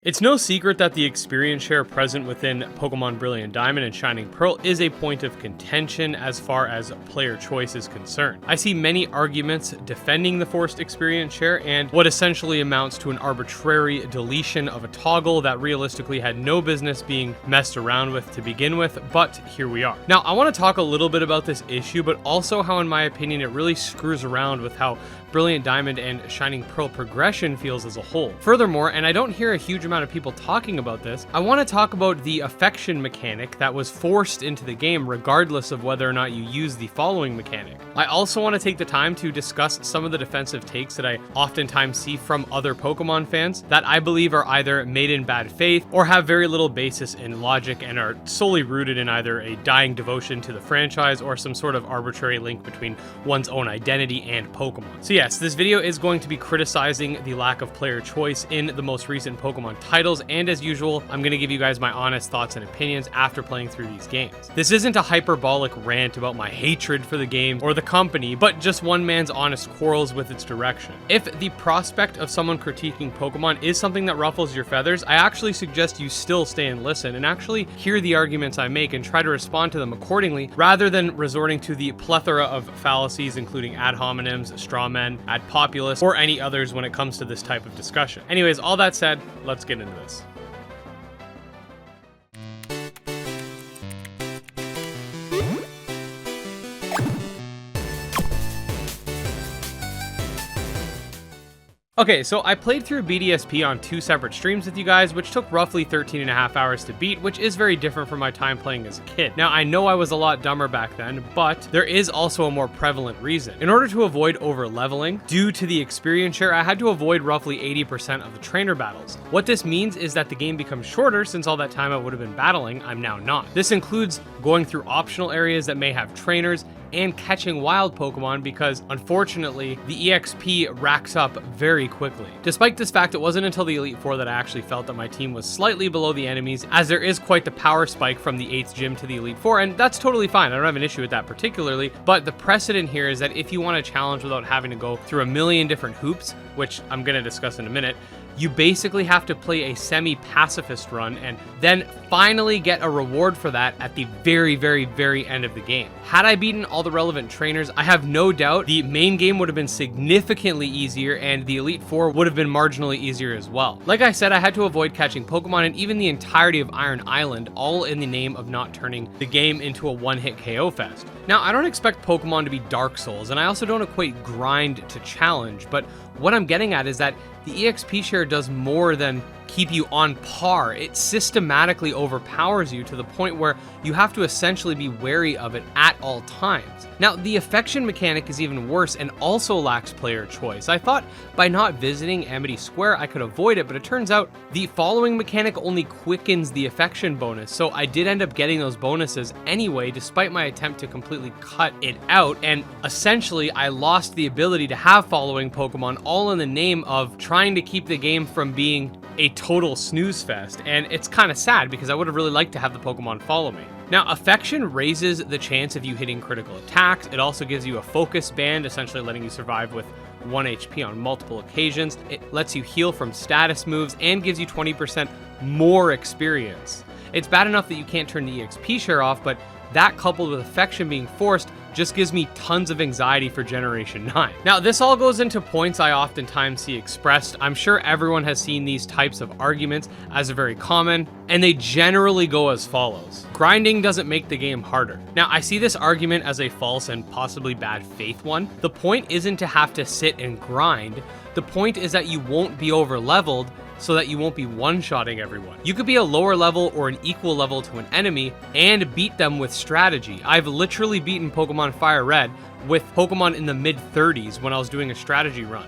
It's no secret that the experience share present within Pokemon Brilliant Diamond and Shining Pearl is a point of contention as far as player choice is concerned. I see many arguments defending the forced experience share and what essentially amounts to an arbitrary deletion of a toggle that realistically had no business being messed around with to begin with, but here we are. Now, I want to talk a little bit about this issue, but also how, in my opinion, it really screws around with how Brilliant Diamond and Shining Pearl progression feels as a whole. Furthermore, and I don't hear a huge amount of people talking about this, I want to talk about the affection mechanic that was forced into the game regardless of whether or not you use the following mechanic. I also want to take the time to discuss some of the defensive takes that I oftentimes see from other Pokemon fans that I believe are either made in bad faith or have very little basis in logic and are solely rooted in either a dying devotion to the franchise or some sort of arbitrary link between one's own identity and Pokemon. So yes, this video is going to be criticizing the lack of player choice in the most recent Pokemon titles, and as usual, I'm going to give you guys my honest thoughts and opinions after playing through these games. This isn't a hyperbolic rant about my hatred for the game or the company, but just one man's honest quarrels with its direction. If the prospect of someone critiquing Pokemon is something that ruffles your feathers, I actually suggest you still stay and listen and actually hear the arguments I make and try to respond to them accordingly, rather than resorting to the plethora of fallacies including ad hominems, straw men, ad populus, or any others when it comes to this type of discussion. Anyways, all that said, let's get into this. Okay, so I played through BDSP on 2 separate streams with you guys, which took roughly 13.5 hours to beat, which is very different from my time playing as a kid. Now, I know I was a lot dumber back then, but there is also a more prevalent reason. In order to avoid over-leveling, due to the experience share, I had to avoid roughly 80% of the trainer battles. What this means is that the game becomes shorter, since all that time I would have been battling, I'm now not. This includes going through optional areas that may have trainers, and catching wild Pokemon because, unfortunately, the EXP racks up very quickly. Despite this fact, it wasn't until the Elite Four that I actually felt that my team was slightly below the enemies, as there is quite the power spike from the 8th gym to the Elite Four, and that's totally fine. I don't have an issue with that particularly, but the precedent here is that if you want a challenge without having to go through a million different hoops, which I'm going to discuss in a minute, you basically have to play a semi-pacifist run and then finally get a reward for that at the very, very, very end of the game. Had I beaten all the relevant trainers, I have no doubt the main game would have been significantly easier and the Elite Four would have been marginally easier as well. Like I said, I had to avoid catching Pokemon and even the entirety of Iron Island, all in the name of not turning the game into a one-hit KO fest. Now, I don't expect Pokemon to be Dark Souls, and I also don't equate grind to challenge, but what I'm getting at is that the EXP share does more than keep you on par. It systematically overpowers you to the point where you have to essentially be wary of it at all times. Now, the affection mechanic is even worse and also lacks player choice. I thought by not visiting Amity Square I could avoid it, but it turns out the following mechanic only quickens the affection bonus, so I did end up getting those bonuses anyway despite my attempt to completely cut it out, and essentially I lost the ability to have following Pokemon all in the name of trying to keep the game from being a total snooze fest, and it's kind of sad because I would have really liked to have the Pokemon follow me. Now, affection raises the chance of you hitting critical attacks. It also gives you a focus band, essentially letting you survive with 1 HP on multiple occasions. It lets you heal from status moves and gives you 20% more experience. It's bad enough that you can't turn the EXP share off, but that coupled with affection being forced just gives me tons of anxiety for Generation 9. Now, this all goes into points I oftentimes see expressed. I'm sure everyone has seen these types of arguments as very common, and they generally go as follows. Grinding doesn't make the game harder. Now, I see this argument as a false and possibly bad faith one. The point isn't to have to sit and grind. The point is that you won't be over-leveled so that you won't be one-shotting everyone. You could be a lower level or an equal level to an enemy and beat them with strategy. I've literally beaten Pokemon Fire Red with Pokemon in the mid-30s when I was doing a strategy run.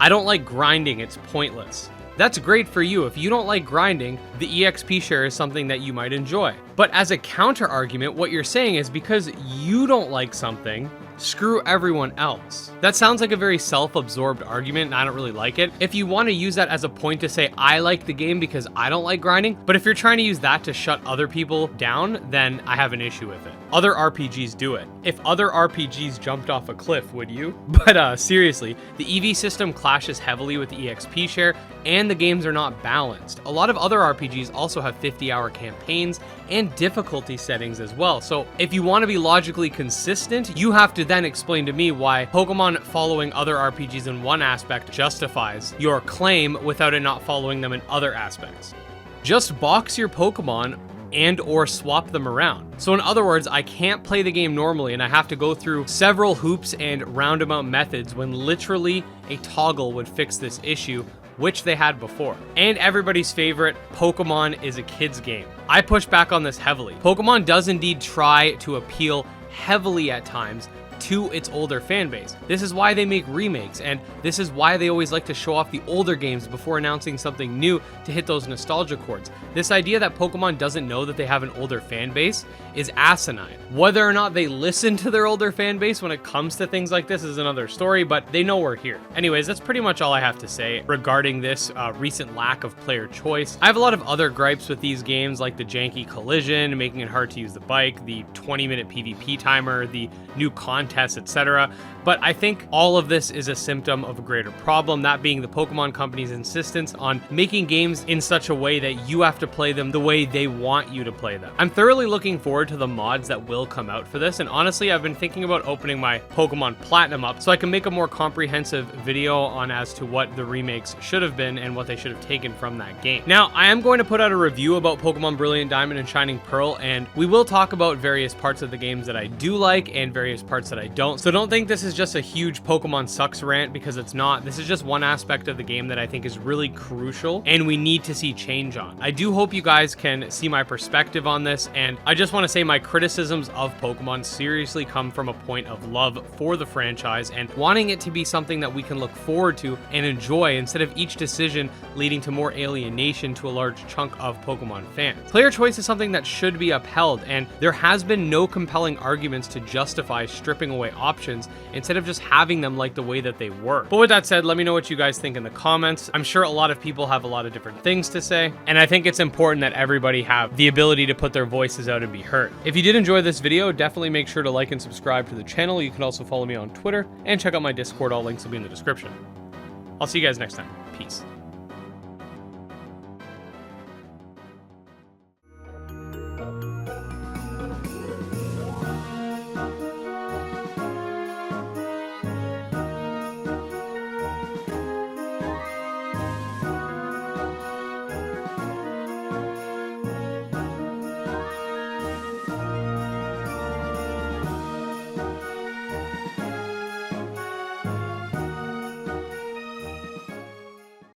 I don't like grinding, it's pointless. That's great for you. If you don't like grinding, the EXP share is something that you might enjoy. But as a counter argument, what you're saying is because you don't like something, screw everyone else. That sounds like a very self-absorbed argument, and I don't really like it. If you want to use that as a point to say, I like the game because I don't like grinding, but if you're trying to use that to shut other people down, then I have an issue with it. Other RPGs do it. If other RPGs jumped off a cliff, would you? But seriously, the EV system clashes heavily with the EXP share, and the games are not balanced. A lot of other RPGs also have 50-hour campaigns and difficulty settings as well. So if you want to be logically consistent, you have to then explain to me why Pokemon following other RPGs in one aspect justifies your claim without it not following them in other aspects. Just box your Pokemon and or swap them around. So in other words, I can't play the game normally and I have to go through several hoops and roundabout methods when literally a toggle would fix this issue, which they had before. And everybody's favorite, Pokemon is a kid's game. I push back on this heavily. Pokemon does indeed try to appeal heavily at times to its older fan base. This is why they make remakes, and this is why they always like to show off the older games before announcing something new to hit those nostalgia chords. This idea that Pokemon doesn't know that they have an older fan base is asinine. Whether or not they listen to their older fan base when it comes to things like this is another story, but they know we're here. Anyways, that's pretty much all I have to say regarding this recent lack of player choice. I have a lot of other gripes with these games, like the janky collision, making it hard to use the bike, the 20-minute PvP timer, the new contests, etc. But I think all of this is a symptom of a greater problem, that being the Pokemon Company's insistence on making games in such a way that you have to play them the way they want you to play them. I'm thoroughly looking forward to the mods that will come out for this, and honestly, I've been thinking about opening my Pokemon Platinum up so I can make a more comprehensive video on as to what the remakes should have been and what they should have taken from that game. Now, I am going to put out a review about Pokemon Brilliant Diamond and Shining Pearl, and we will talk about various parts of the games that I do like and various parts that I don't. So don't think this is just a huge Pokemon sucks rant, because it's not. This is just one aspect of the game that I think is really crucial and we need to see change on. I do hope you guys can see my perspective on this, and I just want to say my criticisms of Pokemon seriously come from a point of love for the franchise and wanting it to be something that we can look forward to and enjoy, instead of each decision leading to more alienation to a large chunk of Pokemon fans. Player choice is something that should be upheld, and there has been no compelling arguments to justify stripping away options instead of just having them like the way that they were. But with that said, let me know what you guys think in the comments. I'm sure a lot of people have a lot of different things to say, and I think it's important that everybody have the ability to put their voices out and be heard. If you did enjoy this video, definitely make sure to like and subscribe to the channel. You can also follow me on Twitter and check out my Discord. All links will be in the description. I'll see you guys next time. Peace.